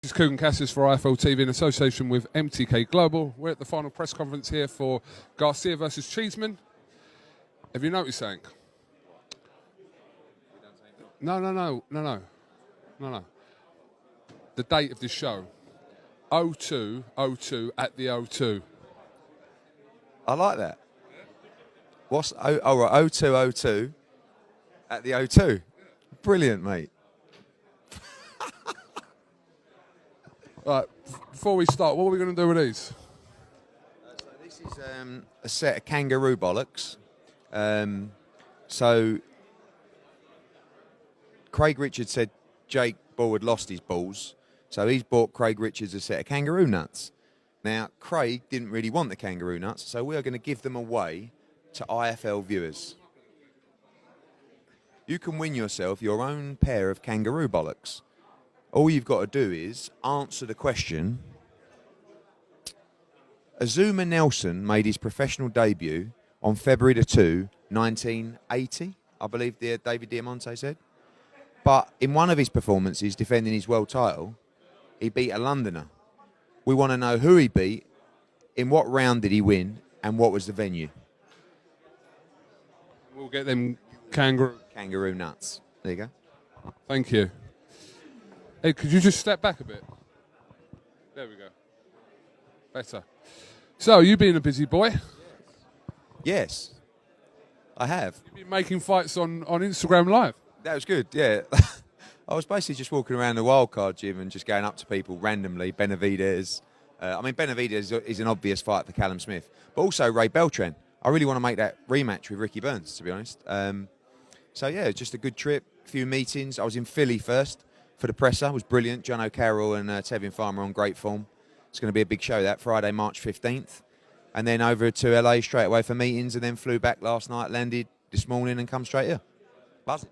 This is Kugan Cassis for IFL TV in association with MTK Global. We're at the final press conference here for Garcia versus Cheeseman. Have you noticed something? No. The date of this show, 02/02 at the O2. I like that. What's right, 02/02 at the O2. Brilliant, mate. Right, before we start, what are we going to do with these? So this is a set of kangaroo bollocks. So Craig Richards said Jake Ball had lost his balls, so he's bought Craig Richards a set of kangaroo nuts. Now, Craig didn't really want the kangaroo nuts, so we are going to give them away to IFL viewers. You can win yourself your own pair of kangaroo bollocks. All you've got to do is answer the question. Azuma Nelson made his professional debut on February the 2, 1980, I believe David Diamante said. But in one of his performances, defending his world title, he beat a Londoner. We want to know who he beat, in what round did he win, and what was the venue. We'll get them kangaroo nuts. There you go. Thank you. Hey, could you just step back a bit? There we go. Better. So, you being a busy boy? Yes, I have. You've been making fights on Instagram Live? That was good, yeah. I was basically just walking around the wildcard gym and just going up to people randomly. Benavidez. Benavidez is an obvious fight for Callum Smith. But also Ray Beltran. I really want to make that rematch with Ricky Burns, to be honest. So, yeah, just a good trip, a few meetings. I was in Philly first for the presser. It was brilliant. John O'Carroll and Tevin Farmer on great form. It's going to be a big show that Friday, March 15th. And then over to LA straight away for meetings, and then flew back last night, landed this morning and come straight here. Buzzing.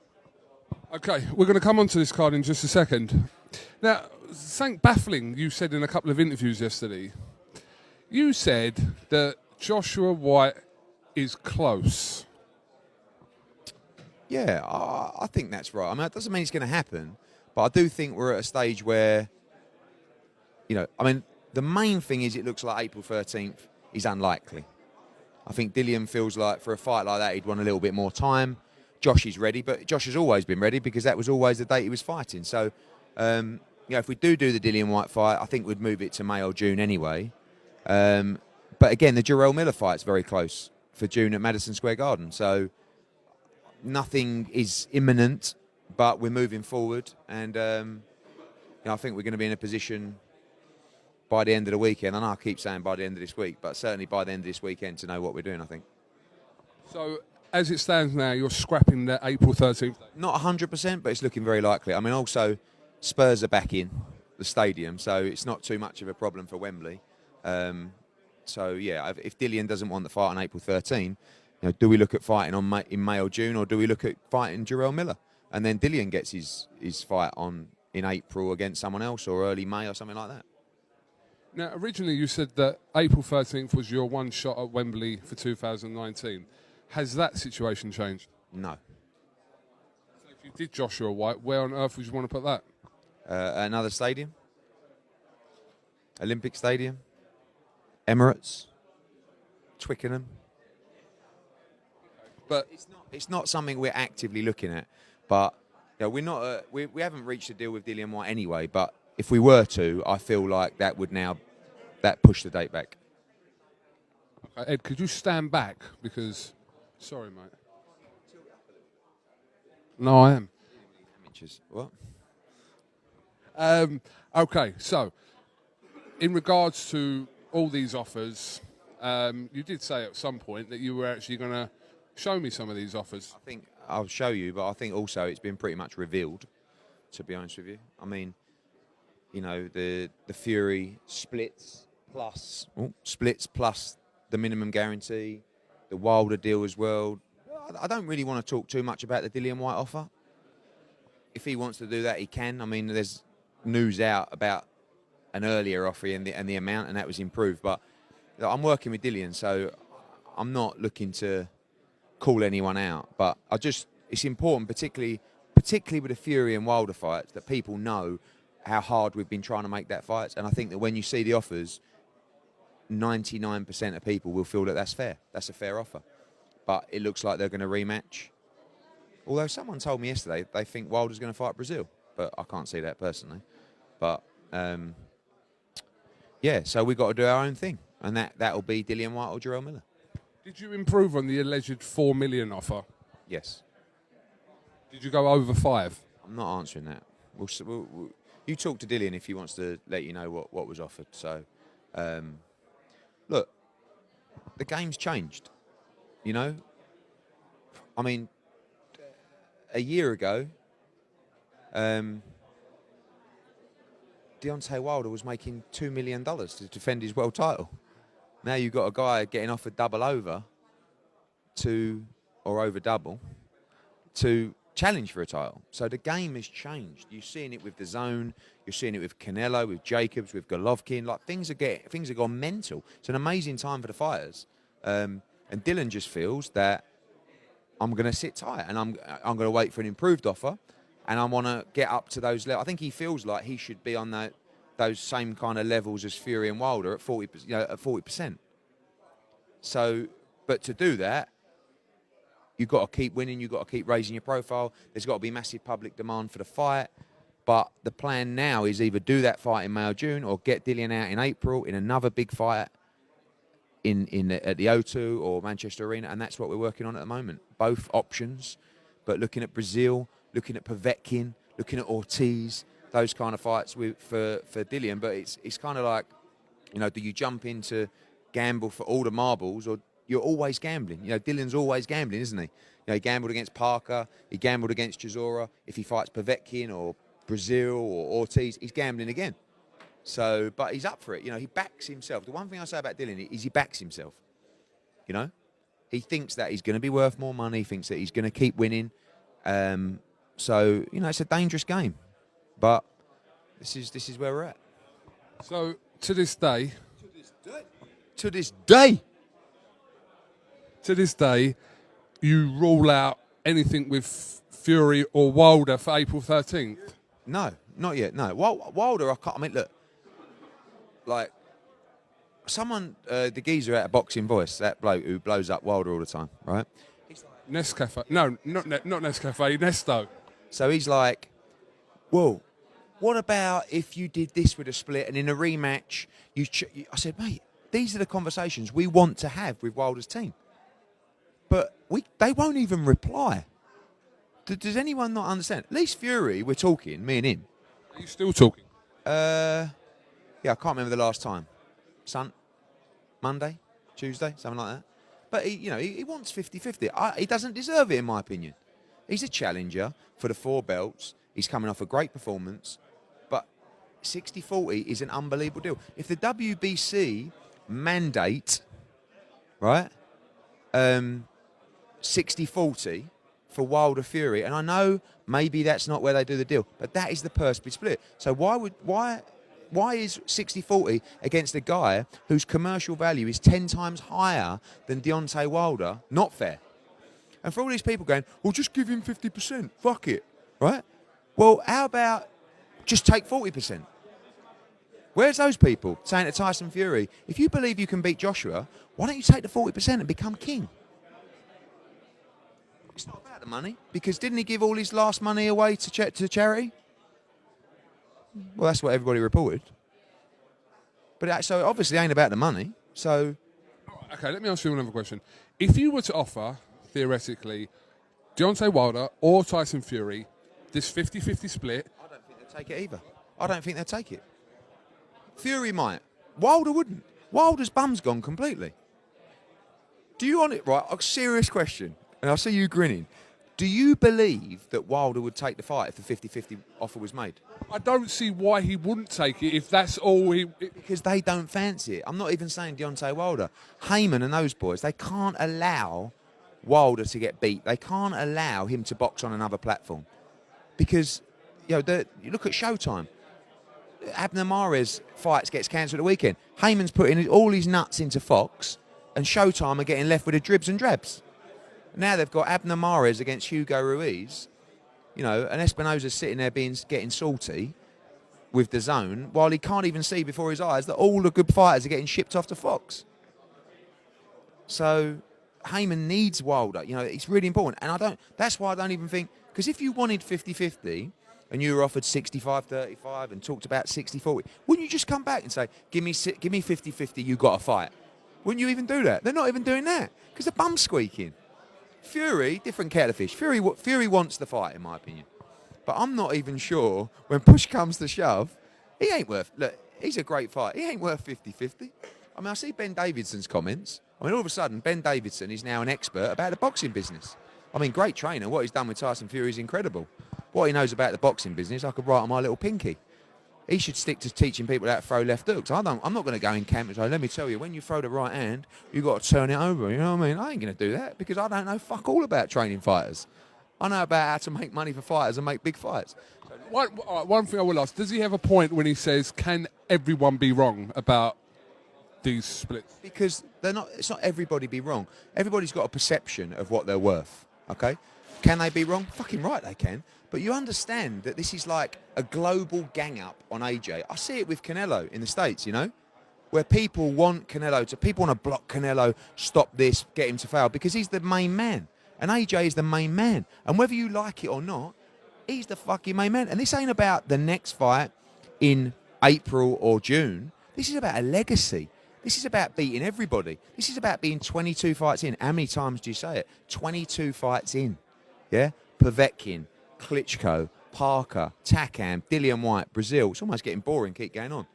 Okay, we're going to come on to this card in just a second. Now, something baffling you said in a couple of interviews yesterday. You said that Joshua Whyte is close. Yeah, I think that's right. I mean, it doesn't mean it's going to happen, but I do think we're at a stage where, the main thing is it looks like April 13th is unlikely. I think Dillian feels like for a fight like that, he'd want a little bit more time. Josh is ready, but Josh has always been ready because that was always the date he was fighting. So, if we do the Dillian Whyte fight, I think we'd move it to May or June anyway. But again, the Jarrell Miller fight's very close for June at Madison Square Garden. So nothing is imminent, but we're moving forward. And I think we're going to be in a position by the end of the weekend. I know I keep saying by the end of this week, but certainly by the end of this weekend to know what we're doing, I think. So, as it stands now, you're scrapping that April 13th? Not 100%, but it's looking very likely. I mean, also, Spurs are back in the stadium, so it's not too much of a problem for Wembley. If Dillian doesn't want the fight on April 13, do we look at fighting in May or June, or do we look at fighting Jarrell Miller? And then Dillian gets his fight in April against someone else, or early May or something like that. Now, originally you said that April 13th was your one shot at Wembley for 2019. Has that situation changed? No. So if you did Joshua Whyte, where on earth would you want to put that? Another stadium. Olympic Stadium. Emirates. Twickenham. But it's not something we're actively looking at. But we're not. We haven't reached a deal with Dillian Whyte anyway. But if we were to, I feel like that would push the date back. Okay, Ed, could you stand back? Because, sorry, mate. No, I am. What? Okay, so in regards to all these offers, you did say at some point that you were actually going to show me some of these offers. I think I'll show you, but I think also it's been pretty much revealed, to be honest with you. I mean, the Fury splits plus the minimum guarantee, the Wilder deal as well. I don't really want to talk too much about the Dillian Whyte offer. If he wants to do that, he can. I mean, there's news out about an earlier offer and the amount, and that was improved. But I'm working with Dillian, so I'm not looking to call anyone out. But it's important, particularly with the Fury and Wilder fights, that people know how hard we've been trying to make that fight. And I think that when you see the offers, 99% of people will feel that that's fair. That's a fair offer. But it looks like they're going to rematch. Although someone told me yesterday they think Wilder's going to fight Brazil. But I can't see that personally. But, so we've got to do our own thing. And that'll be Dillian Whyte or Jarrell Miller. Did you improve on the alleged $4 million offer? Yes. Did you go over 5? I'm not answering that. You talk to Dillian if he wants to let you know what was offered. So, look, the game's changed. You know? I mean, a year ago, Deontay Wilder was making $2 million to defend his world title. Now you've got a guy getting offered double over or over double to challenge for a title. So the game has changed. You're seeing it with the Zone. You're seeing it with Canelo, with Jacobs, with Golovkin. Like things have gone mental. It's an amazing time for the fighters. And Dylan just feels that I'm going to sit tight and I'm going to wait for an improved offer, and I want to get up to those levels. I think he feels like he should be on those same kind of levels as Fury and Wilder at 40%. So, but to do that, you've got to keep winning. You've got to keep raising your profile. There's got to be massive public demand for the fight. But the plan now is either do that fight in May or June, or get Dillian out in April in another big fight at the O2 or Manchester Arena, and that's what we're working on at the moment. Both options, but looking at Brazil, looking at Povetkin, looking at Ortiz, those kind of fights for Dillian. But it's kind of like, do you jump into gamble for all the marbles, or you're always gambling? Dillian's always gambling, isn't he? He gambled against Parker, he gambled against Chisora. If he fights Povetkin or Brazil or Ortiz, he's gambling again. So, but he's up for it. He backs himself. The one thing I say about Dillian is he backs himself. He thinks that he's going to be worth more money. He thinks that he's going to keep winning. So, it's a dangerous game. But this is where we're at. So, to this day, you rule out anything with Fury or Wilder for April 13th? No, not yet. No, Wilder. I mean, look, like someone, the geezer out of Boxing Voice, that bloke who blows up Wilder all the time, right? Nescafe. No, not Nescafe. Nesto. So he's like, well, what about if you did this with a split and in a rematch, I said, mate, these are the conversations we want to have with Wilder's team. But they won't even reply. Does anyone not understand? At least Fury, we're talking, me and him. Are you still talking? Yeah, I can't remember the last time. Monday, Tuesday, something like that. But he wants 50-50. He doesn't deserve it, in my opinion. He's a challenger for the 4 belts. He's coming off a great performance. But 60-40 is an unbelievable deal. If the WBC mandate, right, 60-40 for Wilder Fury, and I know maybe that's not where they do the deal, but that is the purse split. So why is 60-40 against a guy whose commercial value is 10 times higher than Deontay Wilder? Not fair. And for all these people going, well, just give him 50%, fuck it, right? Well, how about just take 40%? Where's those people saying to Tyson Fury, if you believe you can beat Joshua, why don't you take the 40% and become king? It's not about the money, because didn't he give all his last money away to charity? Well, that's what everybody reported. But so obviously it ain't about the money. So, okay, let me ask you another question. If you were to offer, theoretically, Deontay Wilder or Tyson Fury this 50-50 split, I don't think they'd take it either. I don't think they'd take it. Fury might. Wilder wouldn't. Wilder's bum's gone completely. Do you want it right? A serious question. And I see you grinning. Do you believe that Wilder would take the fight if the 50-50 offer was made? I don't see why he wouldn't take it if that's all he... Because they don't fancy it. I'm not even saying Deontay Wilder. Heyman and those boys, they can't allow Wilder to get beat. They can't allow him to box on another platform. Because, you look at Showtime. Abner Mares fights gets cancelled at the weekend. Heyman's putting all his nuts into Fox, and Showtime are getting left with the dribs and drabs. Now they've got Abner Mares against Hugo Ruiz, and Espinosa's sitting there getting salty. with the zone while he can't even see before his eyes that all the good fighters are getting shipped off to Fox. So Heyman needs Wilder. You know, it's really important. And that's why I don't even think, because if you wanted 50-50 and you were offered 65-35 and talked about 60-40, wouldn't you just come back and say, give me 50-50, you got to fight? Wouldn't you even do that? They're not even doing that because the bum's squeaking. Fury, different kettle of fish. Fury wants the fight, in my opinion. But I'm not even sure when push comes to shove, he ain't worth, look, he's a great fighter. He ain't worth 50-50. I mean, I see Ben Davidson's comments. I mean, all of a sudden, Ben Davidson is now an expert about the boxing business. I mean, great trainer. What he's done with Tyson Fury is incredible. What he knows about the boxing business, I could write on my little pinky. He should stick to teaching people how to throw left hooks. I'm not going to go in camp and say, let me tell you, when you throw the right hand, you've got to turn it over. You know what I mean? I ain't going to do that because I don't know fuck all about training fighters. I know about how to make money for fighters and make big fights. One thing I will ask, does he have a point when he says, can everyone be wrong about these splits? Because it's not everybody be wrong. Everybody's got a perception of what they're worth, okay? Can they be wrong? Fucking right they can. But you understand that this is like a global gang-up on AJ. I see it with Canelo in the States, you know, where people want people want to block Canelo, stop this, get him to fail, because he's the main man. And AJ is the main man. And whether you like it or not, he's the fucking main man. And this ain't about the next fight in April or June. This is about a legacy. This is about beating everybody. This is about being 22 fights in. How many times do you say it? 22 fights in. Yeah? Povetkin, Klitschko, Parker, Takam, Dillian Whyte, Brazil. It's almost getting boring. Keep going on.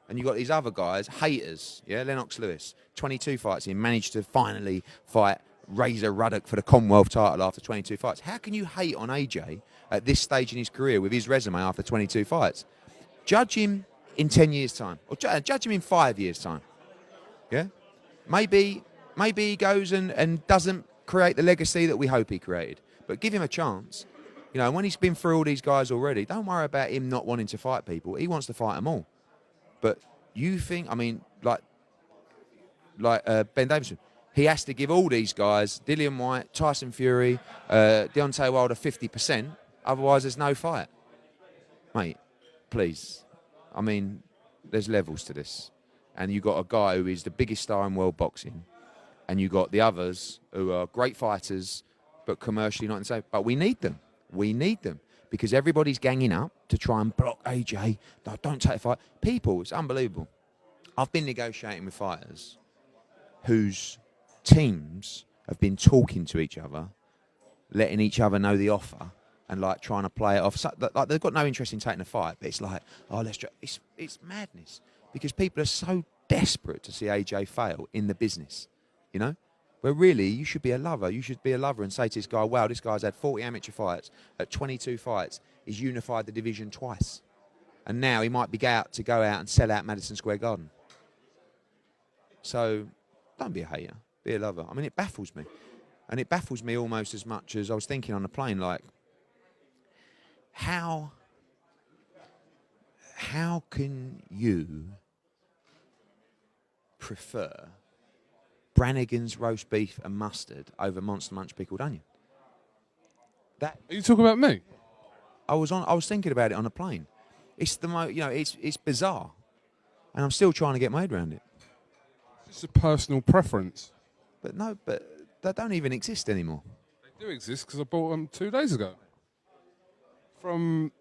And you've got these other guys, haters. Yeah? Lennox Lewis, 22 fights in. Managed to finally fight Razor Ruddock for the Commonwealth title after 22 fights. How can you hate on AJ at this stage in his career with his resume after 22 fights? Judge him in 10 years' time. Or judge him in 5 years' time. Yeah? Maybe he goes and doesn't create the legacy that we hope he created. But give him a chance. You know, when he's been through all these guys already, don't worry about him not wanting to fight people. He wants to fight them all. But you think, I mean, like Ben Davison, he has to give all these guys, Dillian Whyte, Tyson Fury, Deontay Wilder, 50%. Otherwise, there's no fight. Mate, please. I mean, there's levels to this. And you've got a guy who is the biggest star in world boxing. And you've got the others who are great fighters, but commercially not in the same. But we need them. We need them. Because everybody's ganging up to try and block AJ. No, don't take the fight. People, it's unbelievable. I've been negotiating with fighters whose teams have been talking to each other, letting each other know the offer, and like trying to play it off. So, like they've got no interest in taking a fight, but it's like, oh, let's try. It's madness because people are so desperate to see AJ fail in the business, you know. Where really you should be a lover. You should be a lover and say to this guy, wow, this guy's had 40 amateur fights at 22 fights. He's unified the division twice, and now he might be go out and sell out Madison Square Garden. So don't be a hater. Be a lover. I mean, it baffles me. And it baffles me almost as much as I was thinking on the plane, like, how can you prefer Brannigan's roast beef and mustard over Monster Munch pickled onion? Are you talking about me? I was thinking about it on the plane. It's it's bizarre. And I'm still trying to get my head around it. It's a personal preference. But they don't even exist anymore. They do exist because I bought them 2 days ago. From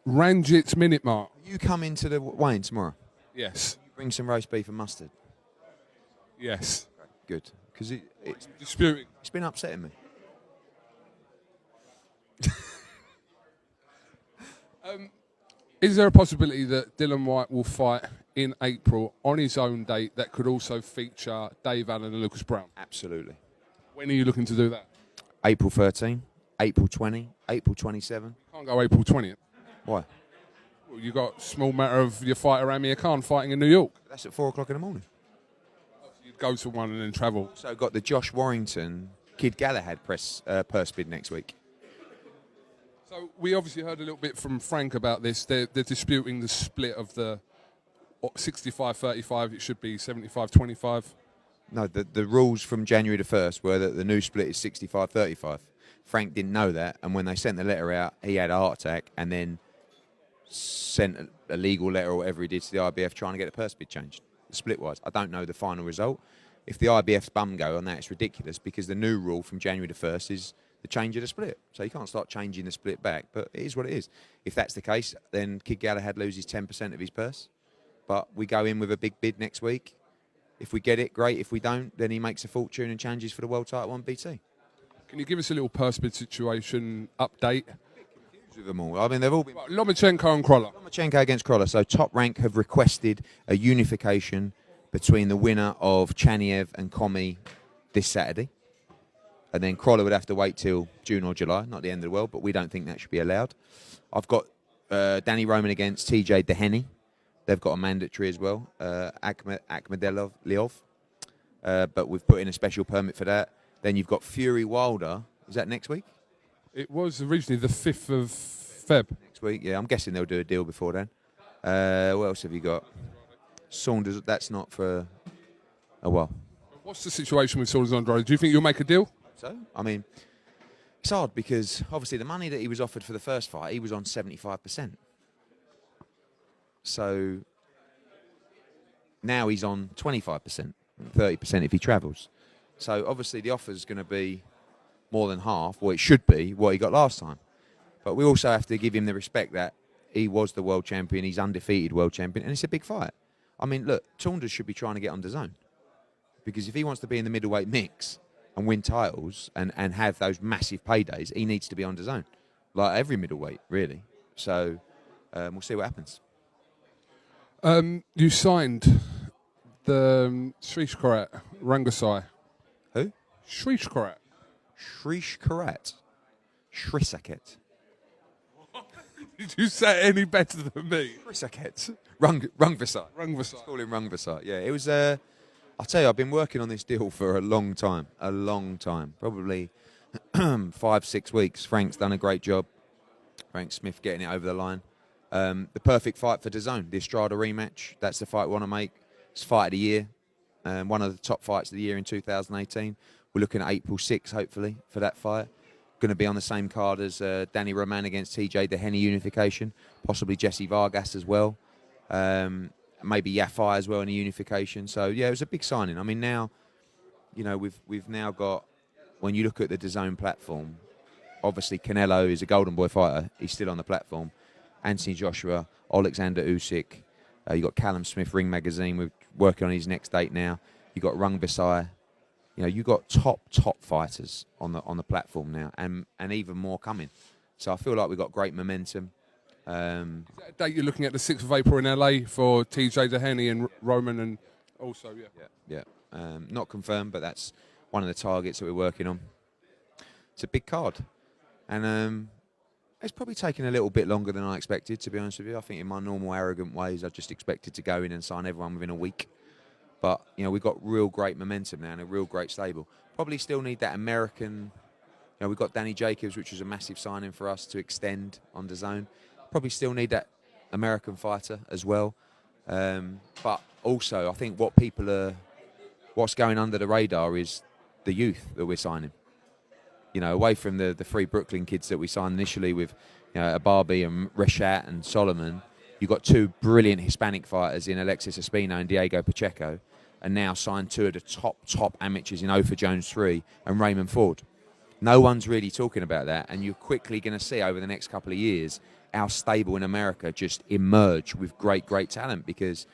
Ranjit's Minute Mart. You come into the Wayne tomorrow? Yes. You bring some roast beef and mustard? Yes. Good. Because it's disputing. It's been upsetting me. Is there a possibility that Dillian Whyte will fight in April on his own date that could also feature Dave Allen and Lucas Brown? Absolutely. When are you looking to do that? April 13, April 20, April 27. Can't go April 20th. Why? Well, you got small matter of your fighter Amir Khan fighting in New York. That's at 4 o'clock in the morning. You'd go to one and then travel. So got the Josh Warrington, Kid Galahad purse bid next week. So we obviously heard a little bit from Frank about this. They're disputing the split of the 65-35. It should be 75-25. No, the rules from January the 1st were that the new split is 65-35. Frank didn't know that, and when they sent the letter out, he had a heart attack, and then sent a legal letter or whatever he did to the IBF trying to get the purse bid changed, split-wise. I don't know the final result. If the IBF's bum go on that, it's ridiculous because the new rule from January the 1st is the change of the split. So you can't start changing the split back, but it is what it is. If that's the case, then Kid Galahad loses 10% of his purse. But we go in with a big bid next week. If we get it, great. If we don't, then he makes a fortune and challenges for the world title on BT. Can you give us a little purse bid situation update? With them all. I mean, they've all been... Lomachenko and Krolla. Lomachenko against Krolla. So Top Rank have requested a unification between the winner of Chaniev and Komi this Saturday. And then Krolla would have to wait till June or July. Not the end of the world, but we don't think that should be allowed. I've got Danny Roman against TJ Deheny. They've got a mandatory as well. Akhmadaliev. But we've put in a special permit for that. Then you've got Fury Wilder. Is that next week? It was originally the 5th of Feb. Next week, yeah. I'm guessing they'll do a deal before then. What else have you got? Saunders, that's not for a while. What's the situation with Saunders and Andrade? Do you think you'll make a deal? So, I mean, it's hard because obviously the money that he was offered for the first fight, he was on 75%. So now he's on 25%, 30% if he travels. So obviously the offer's going to be more than half, or it should be, what he got last time. But we also have to give him the respect that he was the world champion, he's undefeated world champion, and it's a big fight. I mean, look, Saunders should be trying to get on DAZN. Because if he wants to be in the middleweight mix and win titles and have those massive paydays, he needs to be on DAZN. Like every middleweight, really. So we'll see what happens. You signed the Shrish Karat Rangasai. Who? Shrish Karat. Shrish Karat. Shrisaket. Did you say it any better than me? Shrisaket. Rungvisai. Rungvisai. Call him Rungvisai. Yeah, it was... I'll tell you, I've been working on this deal for a long time. A long time. Probably 5-6 weeks. Frank's done a great job. Frank Smith getting it over the line. The perfect fight for DAZN, the Estrada rematch. That's the fight we want to make. It's fight of the year. One of the top fights of the year in 2018. We're looking at April 6, hopefully, for that fight. Going to be on the same card as Danny Roman against TJ Deheny unification. Possibly Jesse Vargas as well. Maybe Yafai as well in a unification. So, yeah, it was a big signing. I mean, now, you know, we've now got, when you look at the DAZN platform, obviously Canelo is a golden boy fighter. He's still on the platform. Anthony Joshua, Alexander Usyk. You got Callum Smith, Ring Magazine. We're working on his next date now. You got Rungvisai. You know, you got top fighters on the platform now, and even more coming. So I feel like we've got great momentum. Is that a date you're looking at the 6th of April in LA for TJ Deheny and Roman, and also yeah. Not confirmed, but that's one of the targets that we're working on. It's a big card, and it's probably taken a little bit longer than I expected, to be honest with you. I think in my normal arrogant ways, I just expected to go in and sign everyone within a week. But, you know, we've got real great momentum now and a real great stable. Probably still need that American... You know, we've got Danny Jacobs, which was a massive signing for us to extend on DAZN. Probably still need that American fighter as well. But also, I think what's going under the radar is the youth that we're signing. You know, away from the three Brooklyn kids that we signed initially with, you know, Ababi and Reshat and Solomon, you've got two brilliant Hispanic fighters in Alexis Espino and Diego Pacheco, and now signed two of the top amateurs in Ofer Jones 3 and Raymond Ford. No one's really talking about that, and you're quickly going to see over the next couple of years our stable in America just emerge with great talent, because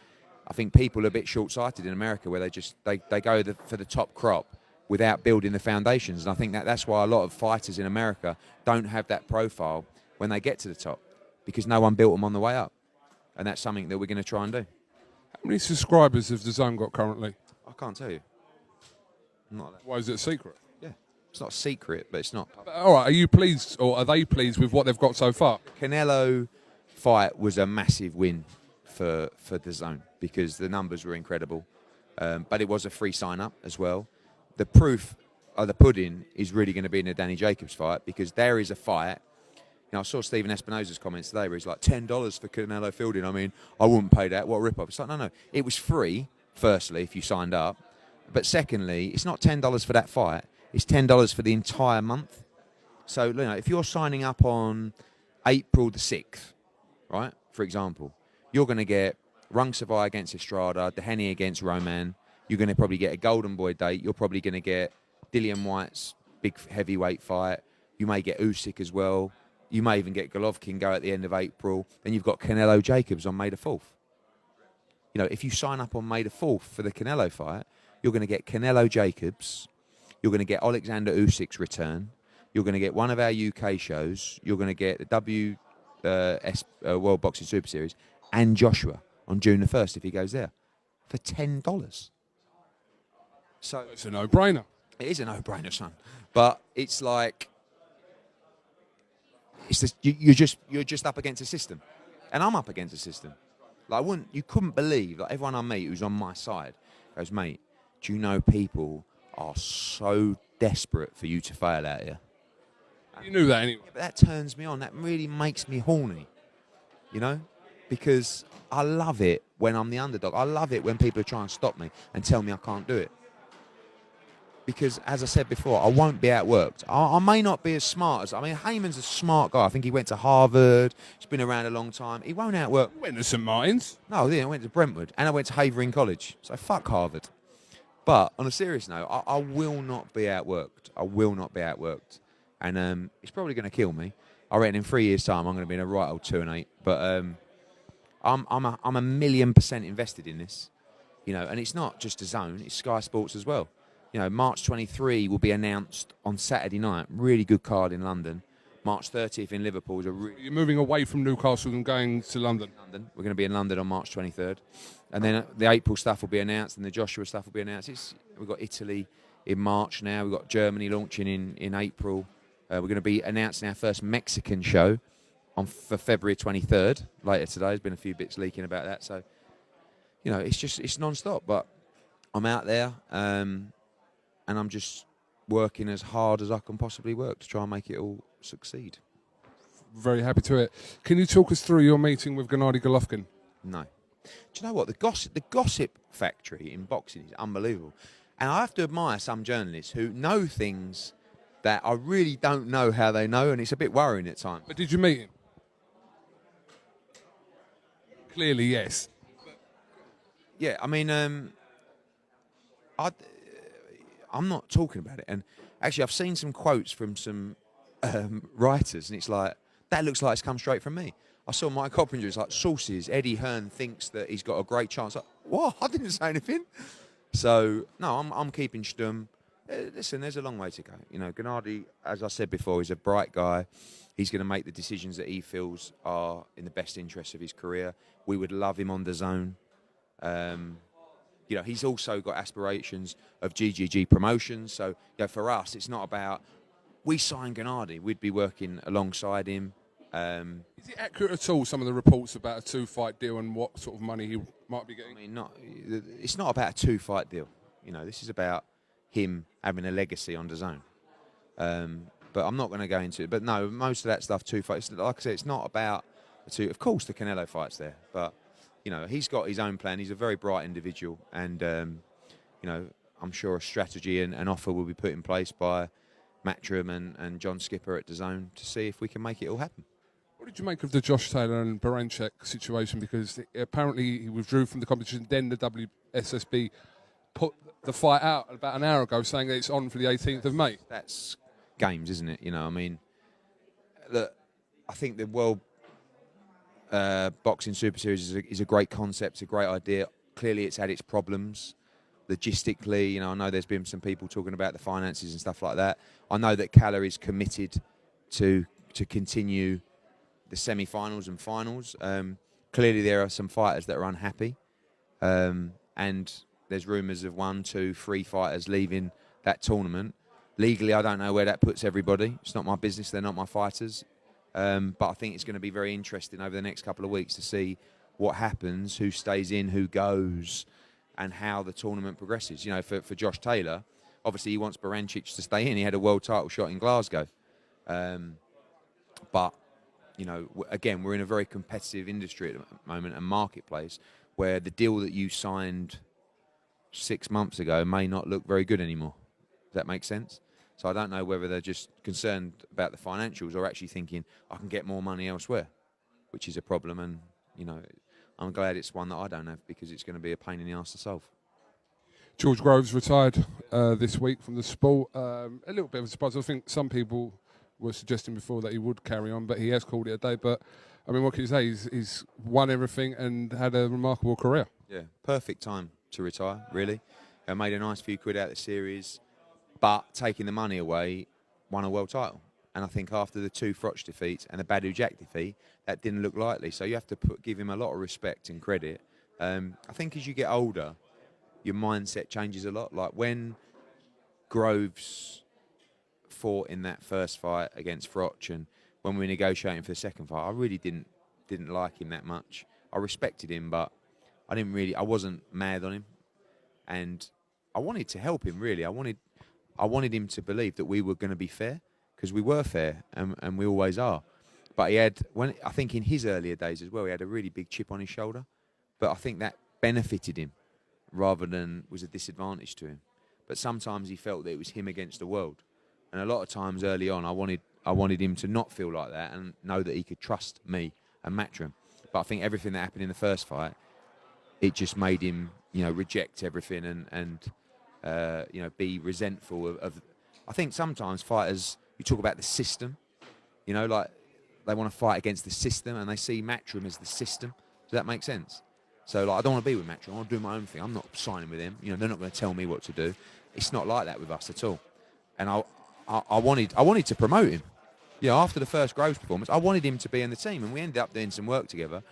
I think people are a bit short-sighted in America where they go for the top crop without building the foundations. And I think that's why a lot of fighters in America don't have that profile when they get to the top, because no one built them on the way up. And that's something that we're going to try and do. How many subscribers have DAZN got currently? I can't tell you. Not that. Why is it a secret? Yeah, it's not secret, but it's not. All right, are you pleased, or are they pleased with what they've got so far? Canelo fight was a massive win for DAZN because the numbers were incredible. But it was a free sign-up as well. The proof of the pudding is really going to be in the Danny Jacobs fight, because there is a fight. You know, I saw Stephen Espinosa's comments today where he's like, $10 for Canelo Fielding. I mean, I wouldn't pay that. What a rip-off. It's like, no. It was free, firstly, if you signed up. But secondly, it's not $10 for that fight. It's $10 for the entire month. So, you know, if you're signing up on April the 6th, right? For example, you're going to get Rung Savai against Estrada, Dehaney against Roman. You're going to probably get a Golden Boy date. You're probably going to get Dillian Whyte's big heavyweight fight. You may get Usyk as well. You may even get Golovkin go at the end of April. Then you've got Canelo Jacobs on May the 4th. You know, if you sign up on May the 4th for the Canelo fight, you're going to get Canelo Jacobs. You're going to get Alexander Usyk's return. You're going to get one of our UK shows. You're going to get the World Boxing Super Series and Joshua on June the 1st if he goes there for $10. So It's a no-brainer. it is a no-brainer, son. But it's like you're just up against a system, and I'm up against a system. Like you couldn't believe, like everyone I meet who's on my side goes, mate, do you know people are so desperate for you to fail out here? You knew that anyway. Yeah, but that turns me on. That really makes me horny, you know, because I love it when I'm the underdog. I love it when people are trying to stop me and tell me I can't do it. Because, as I said before, I won't be outworked. I may not be as smart as... I mean, Heyman's a smart guy. I think he went to Harvard. He's been around a long time. He won't outwork... You went to St Martin's. No, I went to Brentwood. And I went to Havering College. So, fuck Harvard. But, on a serious note, I will not be outworked. I will not be outworked. And it's probably going to kill me. I reckon in 3 years' time, I'm going to be in a right old 2-8. But I'm 1,000,000% invested in this. You know, and it's not just a zone. It's Sky Sports as well. You know, March 23 will be announced on Saturday night. Really good card in London. March 30th in Liverpool is a really... You're moving away from Newcastle and going to London. We're going to be in London on March 23rd. And then the April stuff will be announced and the Joshua stuff will be announced. We've got Italy in March now. We've got Germany launching in April. We're going to be announcing our first Mexican show for February 23rd. Later today, there's been a few bits leaking about that. So, you know, it's non-stop. But I'm out there... and I'm just working as hard as I can possibly work to try and make it all succeed. Very happy to it. Can you talk us through your meeting with Gennady Golovkin? No. Do you know what? The gossip factory in boxing is unbelievable. And I have to admire some journalists who know things that I really don't know how they know, and it's a bit worrying at times. But did you meet him? Clearly, yes. Yeah, I mean, I'm not talking about it. And actually, I've seen some quotes from some writers, and it's like, that looks like it's come straight from me. I saw Mike Coppinger, it's like, sources, Eddie Hearn thinks that he's got a great chance. Like, what? I didn't say anything. So, no, I'm keeping stum. Listen, there's a long way to go. You know, Gennady, as I said before, he's a bright guy. He's going to make the decisions that he feels are in the best interest of his career. We would love him on the zone. You know, he's also got aspirations of GGG promotions. So, you know, for us, it's not about we sign Gennady. We'd be working alongside him. Is it accurate at all, some of the reports about a two-fight deal and what sort of money he might be getting? I mean, it's not about a two-fight deal. You know, this is about him having a legacy on the zone. But I'm not going to go into it. But no, most of that stuff, two fights, like I said, it's not about the two. Of course, the Canelo fight's there, but you know, he's got his own plan. He's a very bright individual, and you know, I'm sure a strategy and an offer will be put in place by Matchroom and John Skipper at DAZN to see if we can make it all happen. What did you make of the Josh Taylor and Baranchek situation? Because apparently he withdrew from the competition, then the WSSB put the fight out about an hour ago, saying that it's on for the 18th of May. That's games, isn't it? You know, I mean, look, I think the World Boxing Super Series is a great concept, it's a great idea. Clearly, it's had its problems logistically. You know, I know there's been some people talking about the finances and stuff like that. I know that Calla is committed to continue the semi-finals and finals. Clearly, there are some fighters that are unhappy, and there's rumours of 1, 2, 3 fighters leaving that tournament. Legally, I don't know where that puts everybody. It's not my business. They're not my fighters. But I think it's going to be very interesting over the next couple of weeks to see what happens, who stays in, who goes, and how the tournament progresses. You know, for Josh Taylor, obviously he wants Baranchik to stay in. He had a world title shot in Glasgow. But, you know, again, we're in a very competitive industry at the moment and marketplace where the deal that you signed 6 months ago may not look very good anymore. Does that make sense? So I don't know whether they're just concerned about the financials or actually thinking, I can get more money elsewhere. which is a problem. And I'm glad it's one that I don't have, because it's going to be a pain in the arse to solve. George Groves retired this week from the sport. A little bit of a surprise. I think some people were suggesting before that he would carry on, but he has called it a day. But, I mean, what can you say? He's won everything and had a remarkable career. Yeah, perfect time to retire, really. Made a nice few quid out of the series, but taking the money away, won a world title. And I think after the 2 Froch defeats and the Badu Jack defeat, that didn't look likely. So you have to give him a lot of respect and credit. I think as you get older, your mindset changes a lot. Like when Groves fought in that first fight against Froch, and when we were negotiating for the second fight, I really didn't like him that much. I respected him, but I wasn't mad on him, and I wanted to help him. Really, I wanted him to believe that we were going to be fair, because we were fair, and we always are. But I think in his earlier days as well, he had a really big chip on his shoulder. But I think that benefited him rather than was a disadvantage to him. But sometimes he felt that it was him against the world. And a lot of times early on, I wanted him to not feel like that and know that he could trust me and Matchroom. But I think everything that happened in the first fight, it just made him, reject everything and be resentful of. I think sometimes fighters, you talk about the system, like they want to fight against the system and they see Matchroom as the system. Does that make sense? So, I don't want to be with Matchroom. I want to do my own thing. I'm not signing with him. They're not going to tell me what to do. It's not like that with us at all. And I wanted to promote him. After the first Groves performance, I wanted him to be in the team, and we ended up doing some work together.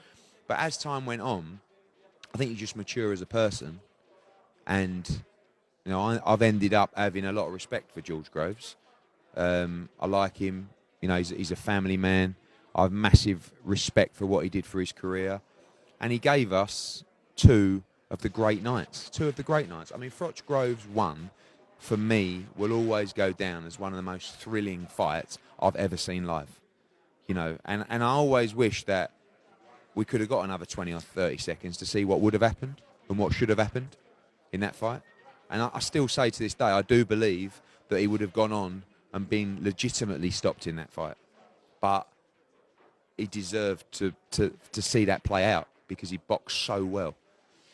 But as time went on, I think you just mature as a person, and I've ended up having a lot of respect for George Groves. I like him. He's a family man. I have massive respect for what he did for his career. And he gave us two of the great nights. I mean, Froch Groves 1, for me, will always go down as one of the most thrilling fights I've ever seen live. And I always wish that we could have got another 20 or 30 seconds to see what would have happened and what should have happened in that fight. And I still say to this day, I do believe that he would have gone on and been legitimately stopped in that fight. But he deserved to see that play out, because he boxed so well.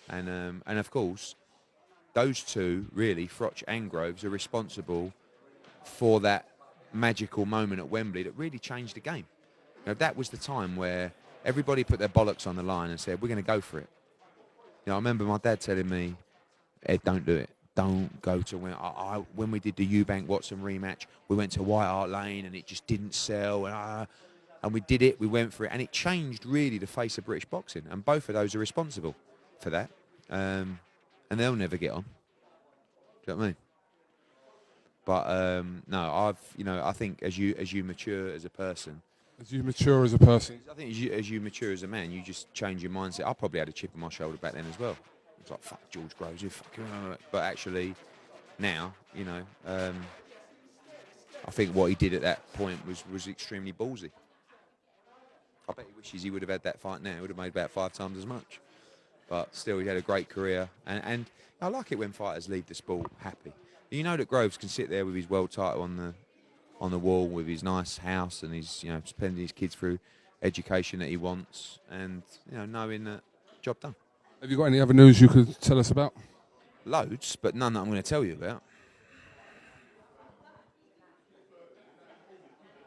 And of course, those two, really, Froch and Groves, are responsible for that magical moment at Wembley that really changed the game. That was the time where everybody put their bollocks on the line and said, we're going to go for it. I remember my dad telling me, Ed, don't do it. Don't go to when we did the Eubank Watson rematch, we went to White Hart Lane and it just didn't sell. And we did it, we went for it, and it changed really the face of British boxing. And both of those are responsible for that. And they'll never get on. Do you know what I mean? But no, I think as you mature as a person. I think as you mature as a man, you just change your mindset. I probably had a chip on my shoulder back then as well. It's like, fuck George Groves, you fucking. But actually, now, I think what he did at that point was extremely ballsy. I bet he wishes he would have had that fight now. He would have made about 5 times as much. But still, he had a great career. And I like it when fighters leave the sport happy. That Groves can sit there with his world title on the wall, with his nice house, and he's spending his kids through education that he wants, and knowing that job done. Have you got any other news you could tell us about? Loads, but none that I'm going to tell you about.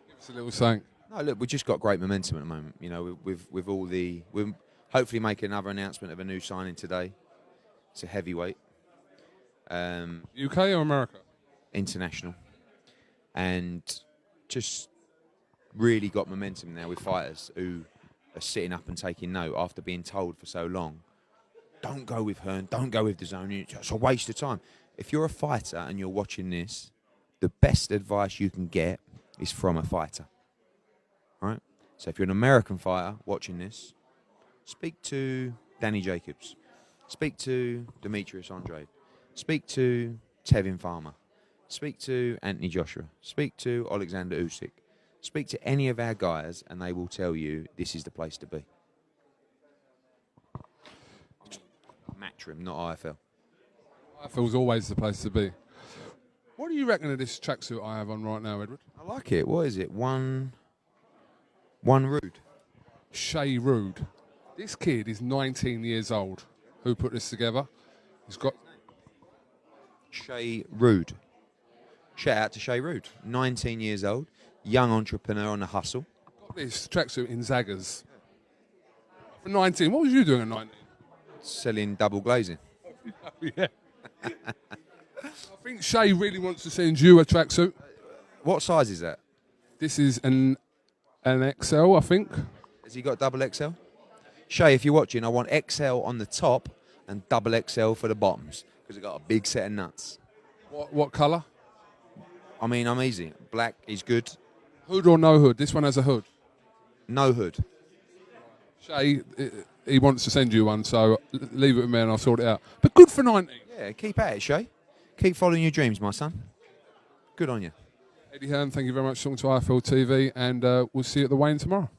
Give us a little saying. No, look, we've just got great momentum at the moment. With all the, we'll hopefully make another announcement of a new signing today. It's a heavyweight. UK or America? International. And just really got momentum now with fighters who are sitting up and taking note after being told for so long, don't go with Hearn, don't go with DAZN, it's a waste of time. If you're a fighter and you're watching this, the best advice you can get is from a fighter. All right? So if you're an American fighter watching this, speak to Danny Jacobs, speak to Demetrius Andrade, speak to Tevin Farmer, speak to Anthony Joshua, speak to Alexander Usyk, speak to any of our guys, and they will tell you this is the place to be. Matchroom, not IFL. IFL's always the place to be. What do you reckon of this tracksuit I have on right now, Edward? I like it. What is it? One rude. Shay Rude. This kid is 19 years old. Who put this together? He's got Shay Rude. Shout out to Shay Rude. 19 years old, young entrepreneur on the hustle. this tracksuit in Zaggers. For 19, what was you doing at 19? Selling double glazing. Yeah. I think Shay really wants to send you a tracksuit. What size is that? This is an XL, I think. Has he got double XL? Shay, if you're watching, I want XL on the top and double XL for the bottoms because I've got a big set of nuts. What colour? I mean, I'm easy. Black is good. Hood or no hood? This one has a hood. No hood. Shay, he wants to send you one, so leave it with me and I'll sort it out. But good for 19. Yeah, keep at it, Shay. Keep following your dreams, my son. Good on you. Eddie Hearn, thank you very much for talking to IFL TV, and we'll see you at the weigh-in tomorrow.